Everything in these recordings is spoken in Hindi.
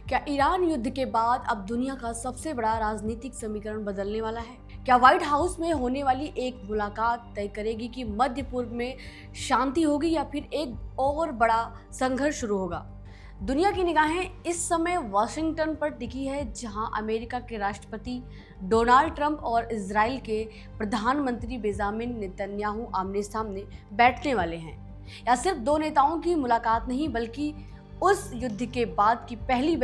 क्या ईरान युद्ध के बाद अब दुनिया का सबसे बड़ा राजनीतिक समीकरण बदलने वाला है? क्या व्हाइट हाउस में होने वाली एक मुलाकात तय करेगी कि मध्य पूर्व में शांति होगी या फिर एक और बड़ा संघर्ष शुरू होगा? दुनिया की निगाहें इस समय वाशिंगटन पर टिकी है, जहां अमेरिका के राष्ट्रपति डोनाल्ड ट्रंप और इजराइल के प्रधानमंत्री बेंजामिन नेतन्याहू आमने सामने बैठने वाले हैं। यह सिर्फ दो नेताओं की मुलाकात नहीं, बल्कि उस युद्ध के बाद की पहली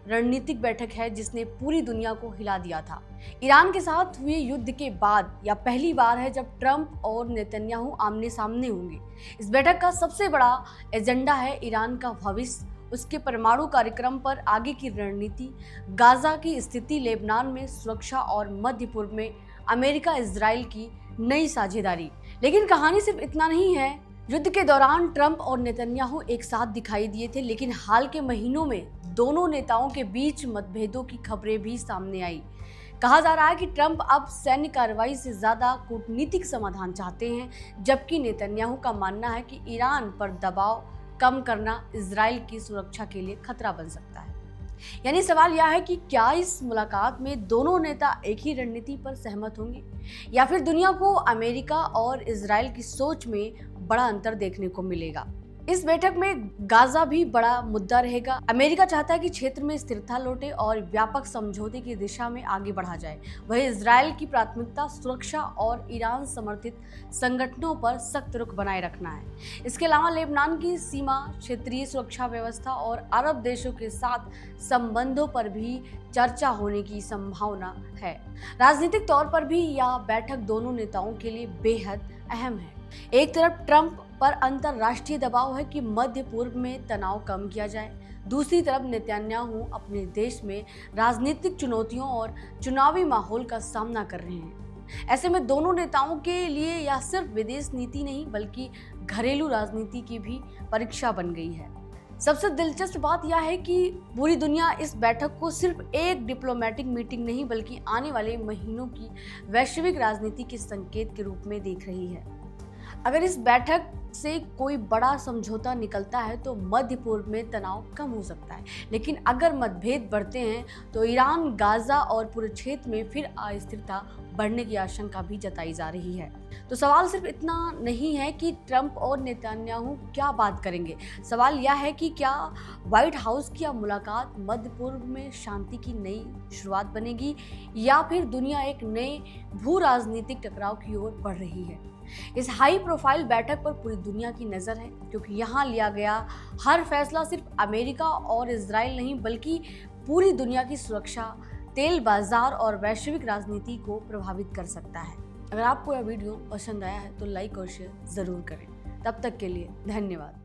रणनीतिक बैठक है जिसने पूरी दुनिया को हिला दिया था। ईरान के साथ हुए युद्ध के बाद यह पहली बार है जब ट्रंप और नेतन्याहू आमने सामने होंगे। इस बैठक का सबसे बड़ा एजेंडा है ईरान का भविष्य, उसके परमाणु कार्यक्रम पर आगे की रणनीति, गाजा की स्थिति, लेबनान में सुरक्षा और मध्य पूर्व में अमेरिका इजराइल की नई साझेदारी। लेकिन कहानी सिर्फ इतना नहीं है। युद्ध के दौरान ट्रंप और नेतन्याहू एक साथ दिखाई दिए थे, लेकिन हाल के महीनों में दोनों नेताओं के बीच मतभेदों की खबरें भी सामने आई। कहा जा रहा है कि ट्रंप अब सैन्य कार्रवाई से ज्यादा कूटनीतिक समाधान चाहते हैं, जबकि नेतन्याहू का मानना है कि ईरान पर दबाव कम करना इजराइल की सुरक्षा के लिए खतरा बन सकता है। यानी सवाल यह है कि क्या इस मुलाकात में दोनों नेता एक ही रणनीति पर सहमत होंगे या फिर दुनिया को अमेरिका और इजराइल की सोच में बड़ा अंतर देखने को मिलेगा। इस बैठक में गाजा भी बड़ा मुद्दा रहेगा। अमेरिका चाहता है कि क्षेत्र में स्थिरता लौटे और व्यापक समझौते की दिशा में आगे बढ़ा जाए। वहीं इजराइल की प्राथमिकता सुरक्षा और ईरान समर्थित संगठनों पर सख्त रुख बनाए रखना है। इसके अलावा लेबनान की सीमा, क्षेत्रीय सुरक्षा व्यवस्था और अरब देशों के साथ संबंधों पर भी चर्चा होने की संभावना है। राजनीतिक तौर पर भी यह बैठक दोनों नेताओं के लिए बेहद अहम है। एक तरफ ट्रंप पर अंतरराष्ट्रीय दबाव है कि मध्य पूर्व में तनाव कम किया जाए, दूसरी तरफ नेतन्याहू अपने देश में राजनीतिक चुनौतियों और चुनावी माहौल का सामना कर रहे हैं। ऐसे में दोनों नेताओं के लिए यह सिर्फ विदेश नीति नहीं, बल्कि घरेलू राजनीति की भी परीक्षा बन गई है। सबसे दिलचस्प बात यह है कि पूरी दुनिया इस बैठक को सिर्फ एक डिप्लोमेटिक मीटिंग नहीं, बल्कि आने वाले महीनों की वैश्विक राजनीति के संकेत के रूप में देख रही है। अगर इस बैठक से कोई बड़ा समझौता निकलता है तो मध्य पूर्व में तनाव कम हो सकता है, लेकिन अगर मतभेद बढ़ते हैं तो ईरान, गाजा और पूरे क्षेत्र में फिर अस्थिरता बढ़ने की आशंका भी जताई जा रही है। तो सवाल सिर्फ इतना नहीं है कि ट्रंप और नेतन्याहू क्या बात करेंगे, सवाल यह है कि क्या व्हाइट हाउस की यह मुलाकात मध्य पूर्व में शांति की नई शुरुआत बनेगी या फिर दुनिया एक नए भू राजनीतिक टकराव की ओर बढ़ रही है। इस हाई प्रोफाइल बैठक पर पूरी दुनिया की नज़र है, क्योंकि यहाँ लिया गया हर फैसला सिर्फ अमेरिका और इजराइल नहीं, बल्कि पूरी दुनिया की सुरक्षा, तेल बाजार और वैश्विक राजनीति को प्रभावित कर सकता है। अगर आपको यह वीडियो पसंद आया है तो लाइक और शेयर ज़रूर करें। तब तक के लिए धन्यवाद।